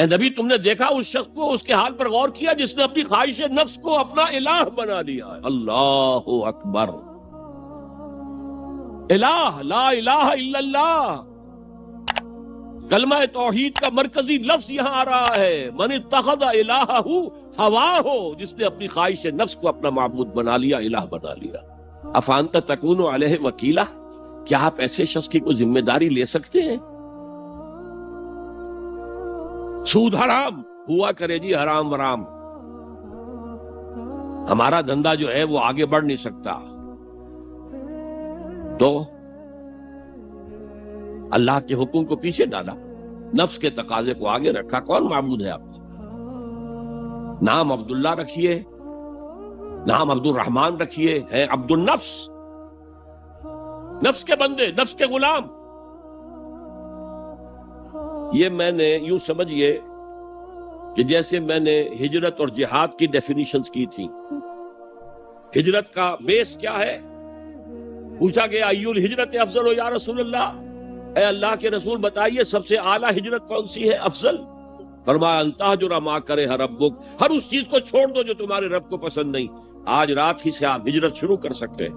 اے نبی تم نے دیکھا اس شخص کو، اس کے حال پر غور کیا جس نے اپنی خواہش نفس کو اپنا الہ بنا لیا ہے؟ اللہ اکبر، الہ، لا الہ الا اللہ، کلمہ توحید کا مرکزی لفظ یہاں آ رہا ہے، من اتخذ الہہ ہواہ، جس نے اپنی خواہش نفس کو اپنا معبود بنا لیا، الہ بنا لیا۔ افانت تکون علیہ وکیلا، کیا آپ ایسے شخص کی کوئی ذمہ داری لے سکتے ہیں؟ سود حرام ہوا کرے جی، حرام ورام، ہمارا دھندا جو ہے وہ آگے بڑھ نہیں سکتا، تو اللہ کے حکم کو پیچھے ڈالا، نفس کے تقاضے کو آگے رکھا۔ کون معبود ہے آپ کا؟ نام عبداللہ رکھیے، نام عبد الرحمن رکھیے، ہے عبد النفس، نفس کے بندے، نفس کے غلام۔ یہ میں نے یوں سمجھیے کہ جیسے میں نے ہجرت اور جہاد کی ڈیفینیشنز کی تھی۔ ہجرت کا بیس کیا ہے؟ پوچھا گیا ایو الہجرت افضل یا رسول اللہ، اے اللہ کے رسول بتائیے سب سے اعلیٰ ہجرت کون سی ہے، افضل؟ فرمایا ان تہجر ما کرہ ربک، ہر اس چیز کو چھوڑ دو جو تمہارے رب کو پسند نہیں۔ آج رات ہی سے آپ ہجرت شروع کر سکتے ہیں۔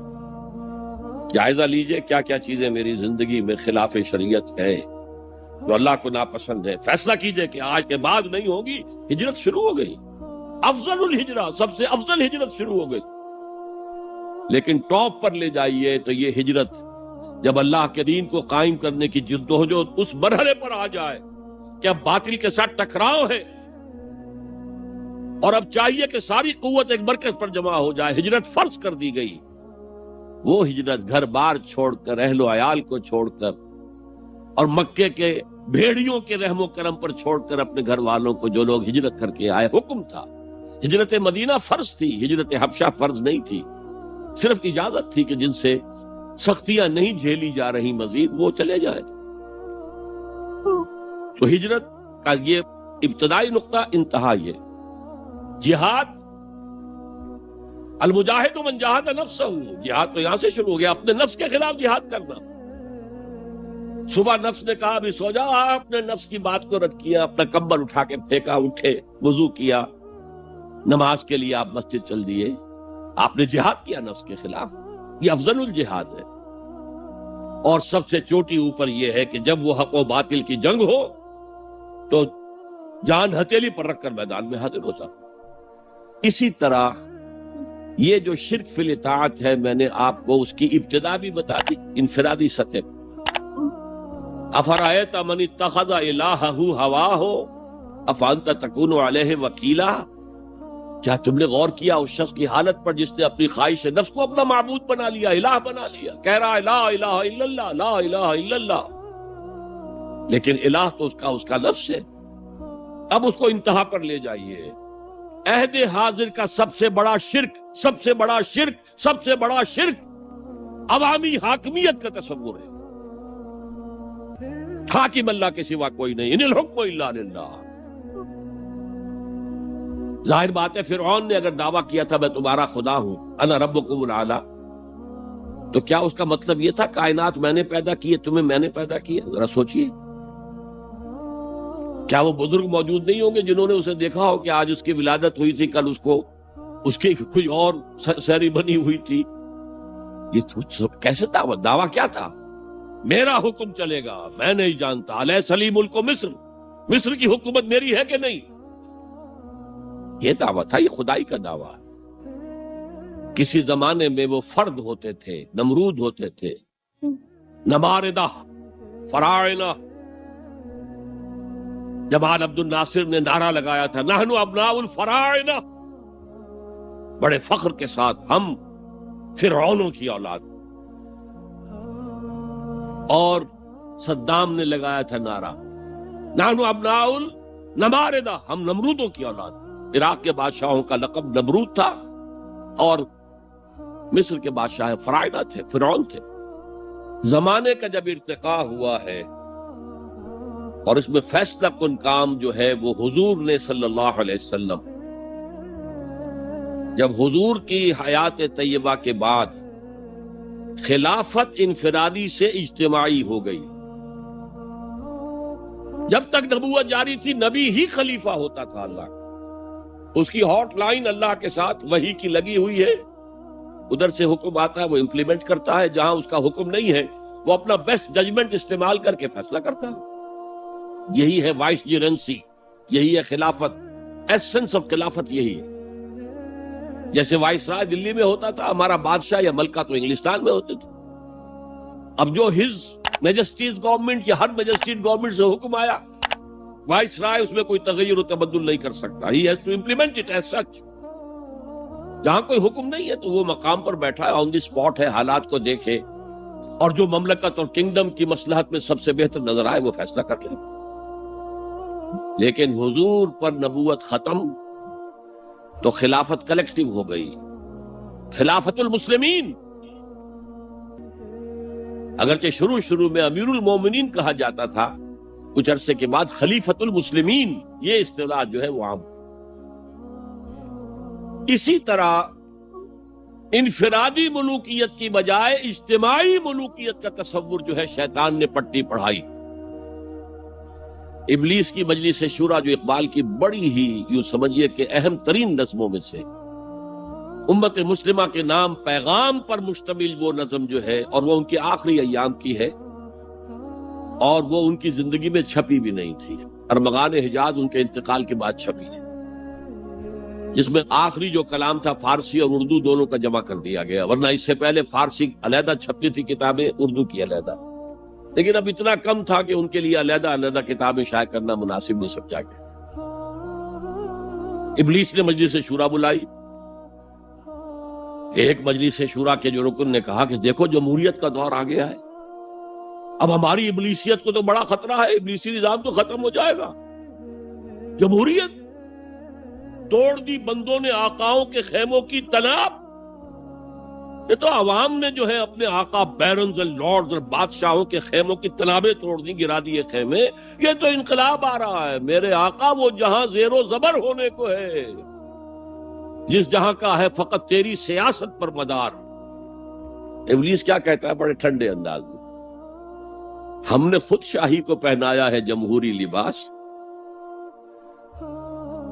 جائزہ لیجئے کیا کیا چیزیں میری زندگی میں خلاف شریعت ہے، جو اللہ کو ناپسند ہے، فیصلہ کیجئے کہ آج کے بعد نہیں ہوگی، ہجرت شروع ہو گئی، افضل الہجرہ، سب سے افضل ہجرت شروع ہو گئی۔ لیکن ٹاپ پر لے جائیے تو یہ ہجرت جب اللہ کے دین کو قائم کرنے کی جدوجہد اس مرحلے پر آ جائے کہ اب باطل کے ساتھ ٹکراؤ ہے اور اب چاہیے کہ ساری قوت ایک مرکز پر جمع ہو جائے، ہجرت فرض کر دی گئی۔ وہ ہجرت گھر بار چھوڑ کر، اہل و عیال کو چھوڑ کر، اور مکے کے بھیڑیوں کے رحم و کرم پر چھوڑ کر اپنے گھر والوں کو، جو لوگ ہجرت کر کے آئے، حکم تھا۔ ہجرت مدینہ فرض تھی، ہجرت حبشہ فرض نہیں تھی، صرف اجازت تھی کہ جن سے سختیاں نہیں جھیلی جا رہی مزید وہ چلے جائیں۔ تو ہجرت کا یہ ابتدائی نقطہ، انتہا یہ جہاد، المجاہد من جاہد نفسہ، جہاد تو یہاں سے شروع ہو گیا، اپنے نفس کے خلاف جہاد کرنا۔ صبح نفس نے کہا بھی سو جاؤ، آپ نے نفس کی بات کو رد کیا، اپنا کمبل اٹھا کے پھینکا، اٹھے، وضو کیا، نماز کے لیے آپ مسجد چل دیے، آپ نے جہاد کیا نفس کے خلاف۔ یہ افضل الجہاد ہے، اور سب سے چوٹی اوپر یہ ہے کہ جب وہ حق و باطل کی جنگ ہو تو جان ہتھیلی پر رکھ کر میدان میں حاضر ہوتا۔ اسی طرح یہ جو شرک فی الاطاعت ہے، میں نے آپ کو اس کی ابتدا بھی بتا دی انفرادی سطح پر۔ افرأیت من اتخذ الہہ ہواہ افانت تکون علیہ وکیلا، کیا تم نے غور کیا اس شخص کی حالت پر جس نے اپنی خواہش نفس کو اپنا معبود بنا لیا، الہ بنا لیا، کہہ رہا ہے لا الہ الا اللہ، لا الہ الا اللہ، لیکن الہ تو اس کا نفس ہے۔ اب اس کو انتہا پر لے جائیے۔ عہد حاضر کا سب سے بڑا شرک، سب سے بڑا شرک، سب سے بڑا شرک عوامی حاکمیت کا تصور ہے۔ حاکم اللہ کے سوا کوئی نہیں، ان الحکم الا للہ۔ ظاہر بات ہے فرعون نے اگر دعویٰ کیا تھا میں تمہارا خدا ہوں، انا ربکم الاعلی، تو کیا اس کا مطلب یہ تھا کائنات میں نے پیدا کی ہے، تمہیں میں نے پیدا کی ہے؟ ذرا سوچئے، کیا وہ بزرگ موجود نہیں ہوں گے جنہوں نے اسے دیکھا ہو کہ آج اس کی ولادت ہوئی تھی، کل اس کی کوئی اور سیریمنی ہوئی تھی؟ یہ کیسے دعویٰ کیا تھا؟ میرا حکم چلے گا، میں نہیں جانتا، الیس لی ملک مصر، مصر کی حکومت میری ہے کہ نہیں؟ یہ دعویٰ تھا، یہ خدائی کا دعویٰ۔ کسی زمانے میں وہ فرد ہوتے تھے، نمرود ہوتے تھے، نماردہ، فراعنہ۔ جمال عبد الناصر نے نعرہ لگایا تھا نحن ابناء الفراعنہ، بڑے فخر کے ساتھ ہم فرعونوں کی اولاد۔ اور صدام نے لگایا تھا نعرہ نحن ابناء النماردہ، ہم نمرودوں کی اولاد۔ عراق کے بادشاہوں کا لقب نمرود تھا، اور مصر کے بادشاہ فراعنہ تھے، فرعون تھے۔ زمانے کا جب ارتقاء ہوا ہے اور اس میں فیصلہ کن کام جو ہے وہ حضور نے صلی اللہ علیہ وسلم، جب حضور کی حیات طیبہ کے بعد خلافت انفرادی سے اجتماعی ہو گئی، جب تک نبوت جاری تھی نبی ہی خلیفہ ہوتا تھا اللہ کا. اس کی ہاٹ لائن اللہ کے ساتھ وحی کی لگی ہوئی ہے. ادھر سے حکم آتا ہے وہ امپلیمنٹ کرتا ہے, جہاں اس کا حکم نہیں ہے وہ اپنا بیسٹ ججمنٹ استعمال کر کے فیصلہ کرتا ہے. یہی ہے وائس جرنسی, یہی ہے خلافت. ایسنس آف خلافت یہی ہے. جیسے وائس رائے دلی میں ہوتا تھا, ہمارا بادشاہ یا ملکہ تو انگلستان میں ہوتے تھے. اب جو ہز میجسٹیز گورنمنٹ یا ہر میجسٹیز گورنمنٹ سے حکم آیا, وائس رائے اس میں کوئی تغیر و تبدل نہیں کر سکتا. He has to implement it as such. جہاں کوئی حکم نہیں ہے تو وہ مقام پر بیٹھا ہے, آن دی اسپاٹ ہے, حالات کو دیکھے اور جو مملکت اور کنگڈم کی مصلحت میں سب سے بہتر نظر آئے وہ فیصلہ کر لے. لیکن حضور پر نبوت ختم تو خلافت کلیکٹیو ہو گئی, خلافت المسلمین. اگرچہ شروع میں امیر المومنین کہا جاتا تھا, کچھ عرصے کے بعد خلیفت المسلمین یہ اصطلاح جو ہے وہ عام. اسی طرح انفرادی ملوکیت کی بجائے اجتماعی ملوکیت کا تصور جو ہے شیطان نے پٹی پڑھائی. ابلیس کی مجلس شورا جو اقبال کی بڑی ہی یوں سمجھیے کہ اہم ترین نظموں میں سے, امت مسلمہ کے نام پیغام پر مشتمل وہ نظم جو ہے, اور وہ ان کے آخری ایام کی ہے اور وہ ان کی زندگی میں چھپی بھی نہیں تھی. ارمغان حجاز ان کے انتقال کے بعد چھپی ہے, جس میں آخری جو کلام تھا فارسی اور اردو دونوں کا جمع کر دیا گیا, ورنہ اس سے پہلے فارسی علیحدہ چھپتی تھی کتابیں, اردو کی علیحدہ. لیکن اب اتنا کم تھا کہ ان کے لیے علیحدہ کتابیں شائع کرنا مناسب نہیں سمجھا گیا. ابلیس نے مجلس شورا بلائی. ایک مجلس شورا کے جو رکن نے کہا کہ دیکھو جمہوریت کا دور آ گیا ہے, اب ہماری ابلیسیت کو تو بڑا خطرہ ہے, ابلیسی نظام تو ختم ہو جائے گا. جمہوریت توڑ دی بندوں نے آقاؤں کے خیموں کی تناب. یہ تو عوام نے جو ہے اپنے آقا بیرنز اور لارڈز اور بادشاہوں کے خیموں کی تنابیں توڑ دی, گرا دیے خیمے. یہ تو انقلاب آ رہا ہے. میرے آقا وہ جہاں زیر و زبر ہونے کو ہے, جس جہاں کا ہے فقط تیری سیاست پر مدار. ابلیس کیا کہتا ہے بڑے ٹھنڈے انداز میں, ہم نے خود شاہی کو پہنایا ہے جمہوری لباس,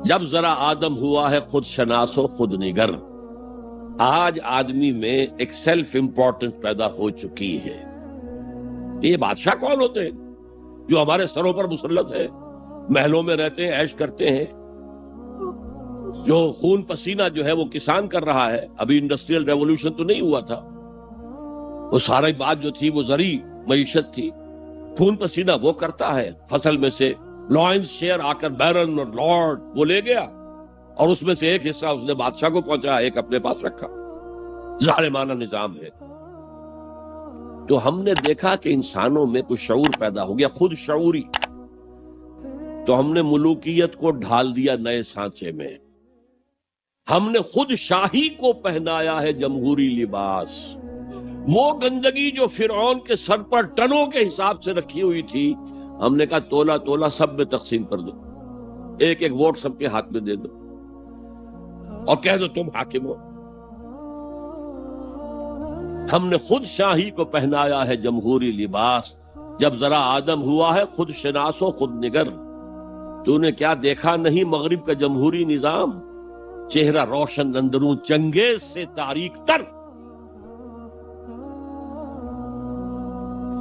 جب ذرا آدم ہوا ہے خود شناس و خود نگر. آج آدمی میں ایک سیلف امپورٹنس پیدا ہو چکی ہے. یہ بادشاہ کون ہوتے ہیں جو ہمارے سروں پر مسلط ہے, محلوں میں رہتے ہیں, عیش کرتے ہیں, جو خون پسینہ جو ہے وہ کسان کر رہا ہے. ابھی انڈسٹریل ریولوشن تو نہیں ہوا تھا, وہ ساری بات جو تھی وہ زرعی معیشت تھی. خون پسینہ وہ کرتا ہے, فصل میں سے لائنز شیئر آ کر بیرن اور لارڈ وہ لے گیا, اور اس میں سے ایک حصہ اس نے بادشاہ کو پہنچایا, ایک اپنے پاس رکھا. ظالمانہ نظام ہے. تو ہم نے دیکھا کہ انسانوں میں کچھ شعور پیدا ہو گیا, خود شعوری. تو ہم نے ملوکیت کو ڈھال دیا نئے سانچے میں. ہم نے خود شاہی کو پہنایا ہے جمہوری لباس. وہ گندگی جو فرعون کے سر پر ٹنوں کے حساب سے رکھی ہوئی تھی, ہم نے کہا تولا تولا سب میں تقسیم کر دو, ایک ایک ووٹ سب کے ہاتھ میں دے دو اور کہہ دو تم حاکم ہو. ہم نے خود شاہی کو پہنایا ہے جمہوری لباس, جب ذرا آدم ہوا ہے خود شناس و خود نگر. تو نے کیا دیکھا نہیں مغرب کا جمہوری نظام, چہرہ روشن اندروں چنگیز سے تاریک تر.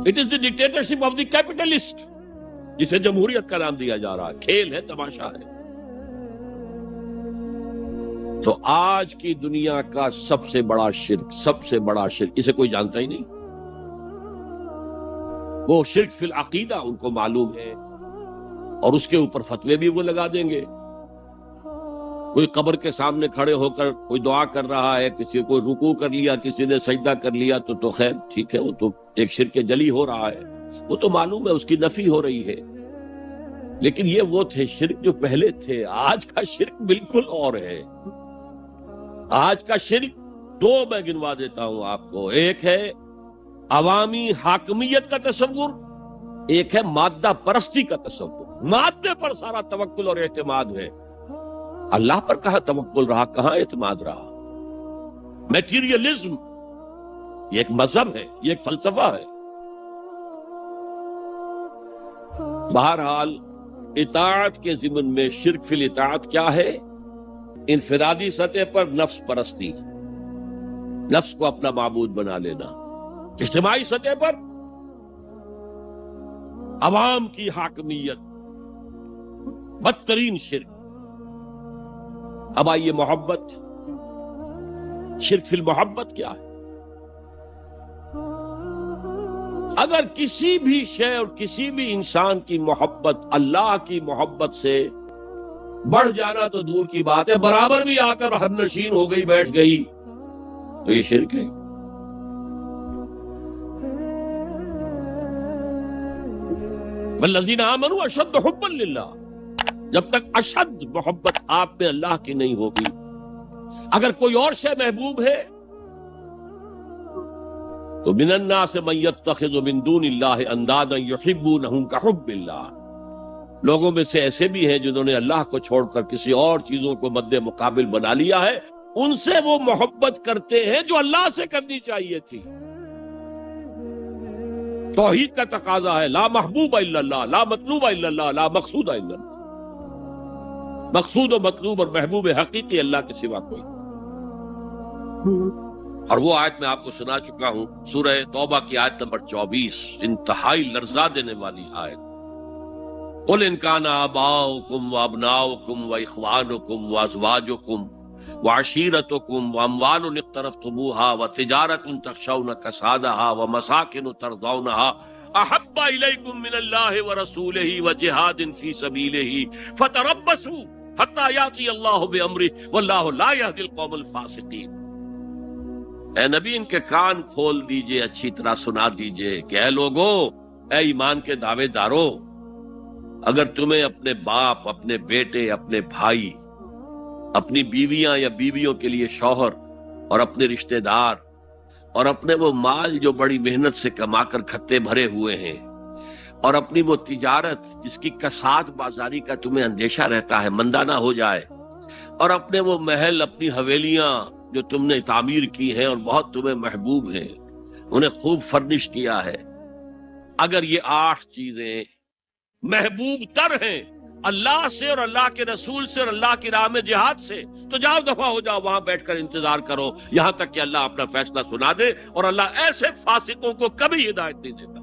It is the dictatorship of the capitalist, جسے جمہوریت کا نام دیا جا رہا ہے. کھیل ہے, تماشا ہے. تو آج کی دنیا کا سب سے بڑا شرک اسے کوئی جانتا ہی نہیں. وہ شرک فی العقیدہ ان کو معلوم ہے, اور اس کے اوپر فتوے بھی وہ لگا دیں گے. کوئی قبر کے سامنے کھڑے ہو کر کوئی دعا کر رہا ہے, کسی کو رکوع کر لیا, کسی نے سجدہ کر لیا, تو خیر ٹھیک ہے, وہ تو ایک شرک جلی ہو رہا ہے, وہ تو معلوم ہے, اس کی نفی ہو رہی ہے. لیکن یہ وہ تھے شرک جو پہلے تھے. آج کا شرک بالکل اور ہے. آج کا شرک دو میں گنوا دیتا ہوں آپ کو. ایک ہے عوامی حاکمیت کا تصور, ایک ہے مادہ پرستی کا تصور. مادے پر سارا توکل اور اعتماد ہے, اللہ پر کہاں توکل رہا, کہاں اعتماد رہا. میٹیریلزم یہ ایک مذہب ہے, یہ ایک فلسفہ ہے. بہرحال اطاعت کے ضمن میں شرک فی الاطاعت کیا ہے؟ انفرادی سطح پر نفس پرستی، نفس کو اپنا معبود بنا لینا. اجتماعی سطح پر عوام کی حاکمیت، بدترین شرک. اب آئیے محبت، شرک فی المحبت کیا ہے؟ اگر کسی بھی شے اور کسی بھی انسان کی محبت اللہ کی محبت سے بڑھ جانا تو دور کی بات ہے، برابر بھی آ کر ہم نشین ہو گئی، بیٹھ گئی، تو یہ شرک ہے. والذین آمنوا اشد حبا للہ، جب تک اشد محبت آپ میں اللہ کی نہیں ہوگی، اگر کوئی اور شے محبوب ہے تو من الناس من یتخذ من دون اللہ اندادا یحبونہم کحب اللہ، لوگوں میں سے ایسے بھی ہیں جنہوں نے اللہ کو چھوڑ کر کسی اور چیزوں کو مد مقابل بنا لیا ہے، ان سے وہ محبت کرتے ہیں جو اللہ سے کرنی چاہیے تھی. توحید کا تقاضا ہے لا محبوب الا اللہ، لا مطلوب الا اللہ، لا مقصود الا اللہ. مقصود و مطلوب اور محبوب حقیقی اللہ کے سوا کوئی. اور وہ آیت میں آپ کو سنا چکا ہوں، سورہ توبہ کی آیت نمبر 24، انتہائی لرزا دینے والی آیت. قل ان کان آباؤکم وابناؤکم واخوانکم وازواجکم وعشیرتکم واموال اقترفتموها وتجارت تخشون کسادها ومساکن ترضونها احب الیکم من اللہ ورسولہ وجہاد فی سبیلہ فتربصوا حتی یاتی اللہ بامرہ واللہ لا یہدی القوم الفاسقین. اے نبی ان کے کان کھول دیجئے، اچھی طرح سنا دیجئے کہ اے لوگوں، اے ایمان کے دعوے داروں، اگر تمہیں اپنے باپ، اپنے بیٹے، اپنے بھائی، اپنی بیویاں یا بیویوں کے لیے شوہر اور اپنے رشتہ دار اور اپنے وہ مال جو بڑی محنت سے کما کر کھتے بھرے ہوئے ہیں اور اپنی وہ تجارت جس کی کساد بازاری کا تمہیں اندیشہ رہتا ہے مندہ نہ ہو جائے، اور اپنے وہ محل، اپنی حویلیاں جو تم نے تعمیر کی ہیں اور بہت تمہیں محبوب ہیں، انہیں خوب فرنش کیا ہے، اگر یہ 8 چیزیں محبوب تر ہیں اللہ سے اور اللہ کے رسول سے اور اللہ کی راہ میں جہاد سے، تو جاؤ دفعہ ہو جاؤ، وہاں بیٹھ کر انتظار کرو یہاں تک کہ اللہ اپنا فیصلہ سنا دے. اور اللہ ایسے فاسقوں کو کبھی ہدایت نہیں دیتا.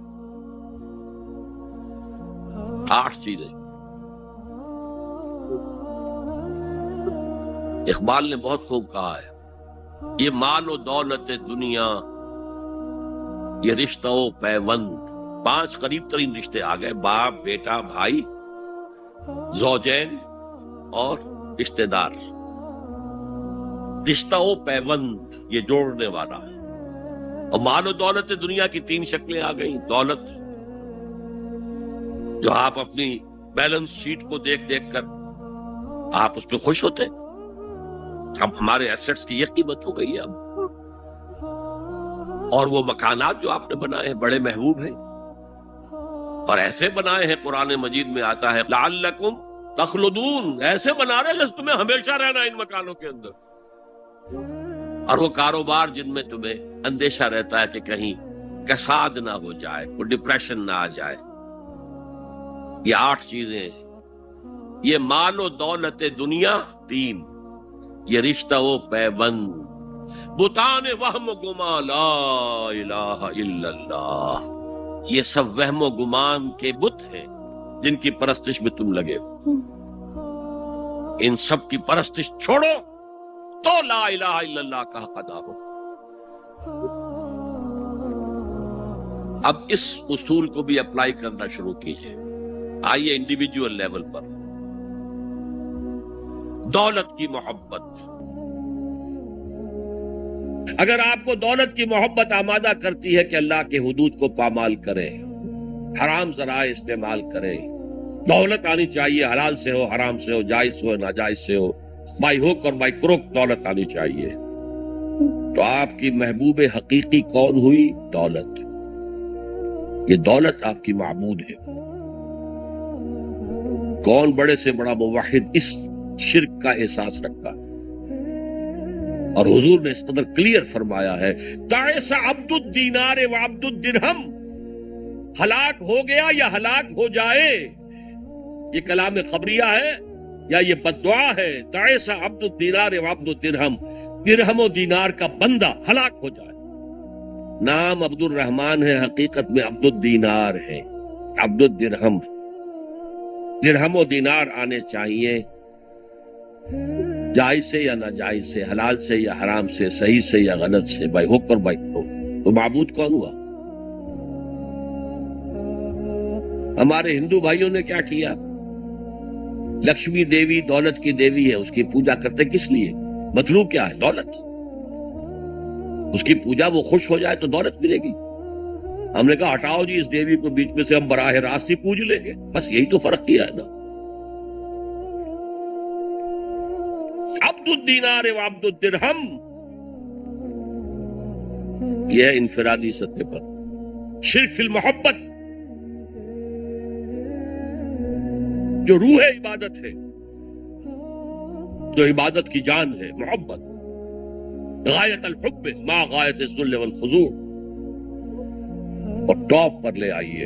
8 چیزیں. اقبال نے بہت خوب کہا ہے، یہ مال و دولت دنیا، یہ رشتہ و پیوند، 5 قریب ترین رشتے آ گئے، باپ، بیٹا، بھائی، زوجین اور رشتہ دار. رشتہ و پیوند یہ جوڑنے والا ہے. اور مال و دولت دنیا کی 3 شکلیں آ گئیں. دولت جو آپ اپنی بیلنس شیٹ کو دیکھ دیکھ کر آپ اس پہ خوش ہوتے، اب ہمارے ایسٹس کی یہ قیمت ہو گئی ہے اب. اور وہ مکانات جو آپ نے بنائے ہیں بڑے محبوب ہیں، اور ایسے بنائے ہیں، قرآن مجید میں آتا ہے لعلکم تخلدون، ایسے بنا رہے ہیں تمہیں ہمیشہ رہنا ان مکانوں کے اندر. اور وہ کاروبار جن میں تمہیں اندیشہ رہتا ہے کہ کہیں کساد نہ ہو جائے، کوئی ڈپریشن نہ آ جائے. یہ 8 چیزیں، یہ مال و دولت دنیا 3، یہ رشتہ و پیوند، بتان وہم و گما لا الہ الا اللہ، یہ سب وہم و گمان کے بت ہیں جن کی پرستش میں تم لگے ہو. ان سب کی پرستش چھوڑو تو لا الہ الا اللہ کا حق ادا ہو. اب اس اصول کو بھی اپلائی کرنا شروع کیجئے. آئیے انڈیویجول لیول پر. دولت کی محبت، اگر آپ کو دولت کی محبت آمادہ کرتی ہے کہ اللہ کے حدود کو پامال کریں، حرام ذرائع استعمال کریں، دولت آنی چاہیے، حلال سے ہو، حرام سے ہو، جائز ہو، ناجائز سے ہو، بائی ہوک اور بائی کروک دولت آنی چاہیے، تو آپ کی محبوب حقیقی کون ہوئی؟ دولت. یہ دولت آپ کی معبود ہے. کون بڑے سے بڑا موحد اس شرک کا احساس رکھتا ہے؟ اور حضور نے اس قدر کلیئر فرمایا ہے، تعس عبد الدینار و عبد الدرہم، ہلاک ہو گیا یا ہلاک ہو جائے، دینار اور درہم یہ کلام خبریہ ہے یا یہ بددعا ہے؟ تعیس عبد الدینار و عبد الدرہم، درہم و دینار کا بندہ ہلاک ہو جائے۔ نام عبد الرحمن ہے، حقیقت میں عبد الدینار ہے، عبد الدرہم۔ درہم و دینار آنے چاہیے، جائز سے یا ناجائز سے، حلال سے یا حرام سے، صحیح سے یا غلط سے، بائی حق اور بائی پرو۔ تو معبود کون ہوا؟ ہمارے ہندو بھائیوں نے کیا کیا؟ لکشمی دیوی دولت کی دیوی ہے، اس کی پوجا کرتے کس لیے؟ مطلوب کیا ہے؟ دولت۔ اس کی پوجا وہ خوش ہو جائے تو دولت ملے گی۔ ہم نے کہا ہٹاؤ جی اس دیوی کو بیچ میں سے، ہم براہ راست ہی پوج لیں گے۔ بس یہی تو فرق کیا ہے نا۔ عبد الدینار و عبد الدرہم، یہ ہے انفرادی سطح پر شرک فی المحبت، جو روح عبادت ہے، جو عبادت کی جان ہے، محبت، غایت الحب ما غایت الذل والخضوع، اور ٹاپ پر لے آئیے۔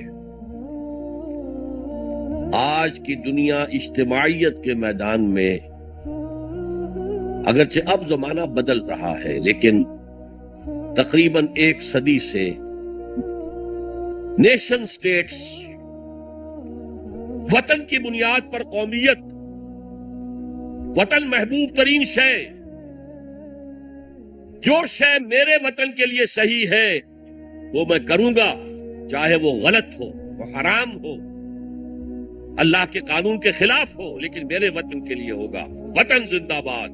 آج کی دنیا اجتماعیت کے میدان میں اگرچہ اب زمانہ بدل رہا ہے، لیکن تقریباً 1 صدی سے نیشن سٹیٹس وطن کی بنیاد پر قومیت، وطن محبوب ترین شے، جو شے میرے وطن کے لیے صحیح ہے وہ میں کروں گا، چاہے وہ غلط ہو، وہ حرام ہو، اللہ کے قانون کے خلاف ہو، لیکن میرے وطن کے لیے ہوگا۔ وطن زندہ باد،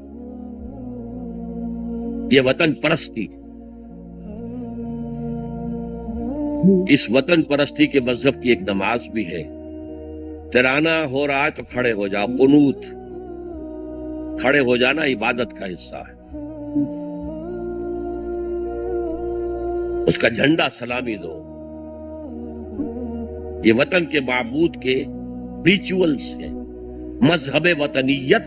یہ وطن پرستی۔ اس وطن پرستی کے مذہب کی ایک نماز بھی ہے، ترانہ ہو رہا ہے تو کھڑے ہو جاؤ، قنوت، کھڑے ہو جانا عبادت کا حصہ ہے۔ اس کا جھنڈا سلامی دو۔ یہ وطن کے معبود کے ریچولز ہیں، مذہب وطنیت۔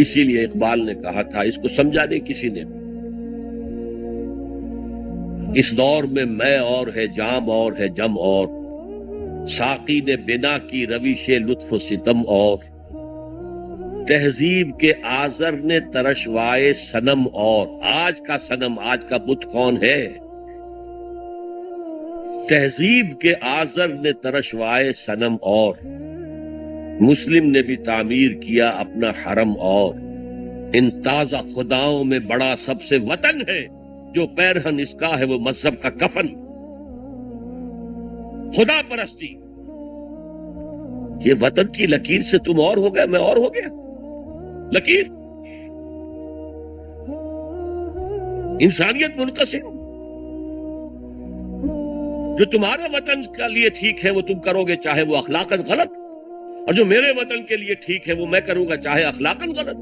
اسی لیے اقبال نے کہا تھا، اس کو سمجھا نہیں کسی نے۔ اس دور میں میں اور ہے، جام اور ہے، جم اور، ساقی نے بنا کی روش لطف و ستم اور، تہذیب کے آزر نے ترشوائے صنم اور۔ آج کا صنم، آج کا بت کون ہے؟ تہذیب کے آزر نے ترشوائے صنم اور، مسلم نے بھی تعمیر کیا اپنا حرم اور۔ ان تازہ خداؤں میں بڑا سب سے وطن ہے، جو پیرہن اس کا ہے وہ مذہب کا کفن۔ خدا پرستی، یہ وطن کی لکیر سے تم اور ہو گئے، میں اور ہو گیا۔ لکیر، انسانیت منقسم۔ جو تمہارے وطن کے لیے ٹھیک ہے وہ تم کرو گے، چاہے وہ اخلاقاً غلط، اور جو میرے وطن کے لیے ٹھیک ہے وہ میں کروں گا، چاہے اخلاقاً غلط۔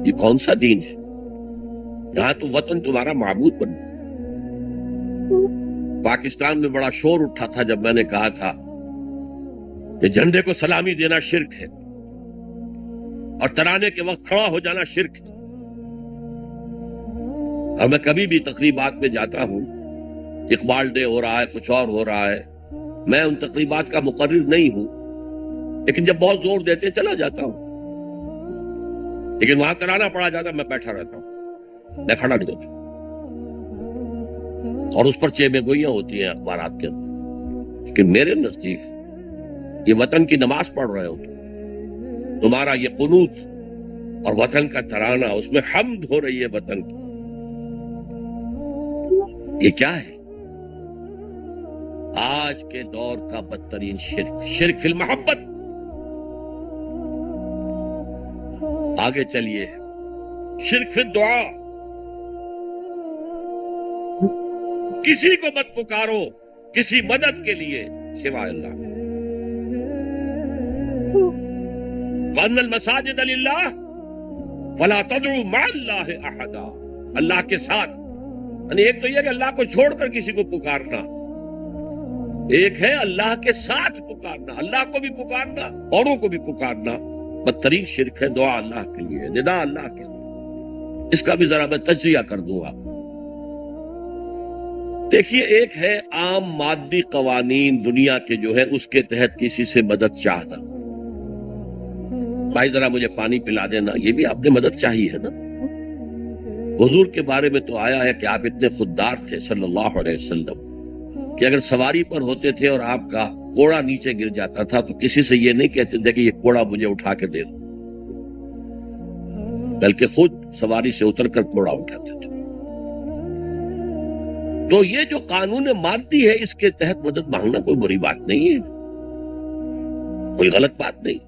یہ کون سا دین ہے؟ یہاں تو وطن تمہارا معبود بن۔ پاکستان میں بڑا شور اٹھا تھا جب میں نے کہا تھا کہ جھنڈے کو سلامی دینا شرک ہے، اور ترانے کے وقت کھڑا ہو جانا شرک ہے۔ اور میں کبھی بھی تقریبات میں جاتا ہوں، اقبال ڈے ہو رہا ہے، کچھ اور ہو رہا ہے، میں ان تقریبات کا مقرر نہیں ہوں، لیکن جب بہت زور دیتے ہیں چلا جاتا ہوں، لیکن وہاں ترانہ پڑا جاتا ہے میں بیٹھا رہتا ہوں، میں کھڑا نہیں ہوتا، اور اس پر چیمے گوئیاں ہوتی ہیں اخبارات کے اندر۔ لیکن میرے نزدیک یہ وطن کی نماز پڑھ رہے ہو، تمہارا یہ قنوت اور وطن کا ترانہ، اس میں حمد ہو رہی ہے وطن کی، یہ کیا ہے؟ آج کے دور کا بدترین شرک، شرک فی المحبت۔ آگے چلیے، شرک فی الدعا، کسی کو مت پکارو کسی مدد کے لیے سوائے اللہ۔ وَأَنَّ الْمَسَاجِدَ لِلَّهِ فَلَا تَدْعُوا مَعَ اللَّهِ أَحَدًا، اللہ کے ساتھ، یعنی ایک تو یہ کہ اللہ کو چھوڑ کر کسی کو پکارنا، ایک ہے اللہ کے ساتھ پکارنا، اللہ کو بھی پکارنا، اوروں کو بھی پکارنا۔ بدترین شرک ہے دعا اللہ کے لیے، ندا اللہ کے لیے۔ اس کا بھی ذرا میں تجزیہ کر دوں گا۔ دیکھیے، ایک ہے عام مادی قوانین دنیا کے جو ہے اس کے تحت کسی سے مدد چاہنا. بھائی ذرا مجھے پانی پلا دینا، یہ بھی آپ نے مدد چاہی ہے نا. حضور کے بارے میں تو آیا ہے کہ آپ اتنے خوددار تھے صلی اللہ علیہ وسلم کہ اگر سواری پر ہوتے تھے اور آپ کا کوڑا نیچے گر جاتا تھا تو کسی سے یہ نہیں کہتے تھے کہ یہ کوڑا مجھے اٹھا کے دے دو، بلکہ خود سواری سے اتر کر کوڑا اٹھاتے تھے. تو یہ جو قانون مادی ہے اس کے تحت مدد مانگنا کوئی بری بات نہیں ہے، کوئی غلط بات نہیں.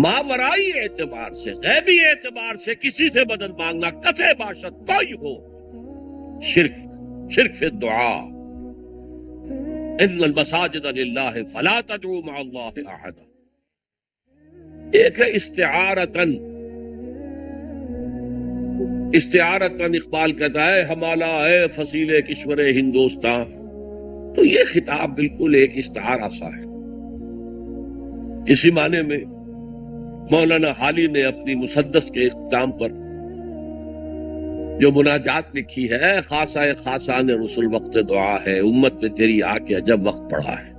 ماورائی اعتبار سے، غیبی اعتبار سے کسی سے مدد مانگنا کسے باشد کوئی ہو، شرک فی الدعا. ان المساجد للہ فلا تدعوا مع اللہ احدا. ایک ہے استعارتن اقبال کہتا ہے ہمالا ہے فصیل کشور ہندوستان. تو یہ خطاب بالکل ایک استعارہ سا ہے. اسی معنی میں مولانا حالی نے اپنی مسدس کے اختتام پر جو مناجات لکھی ہے، خاصہ خاصان رسول وقت دعا ہے، امت میں تیری آ کے عجب وقت پڑا ہے.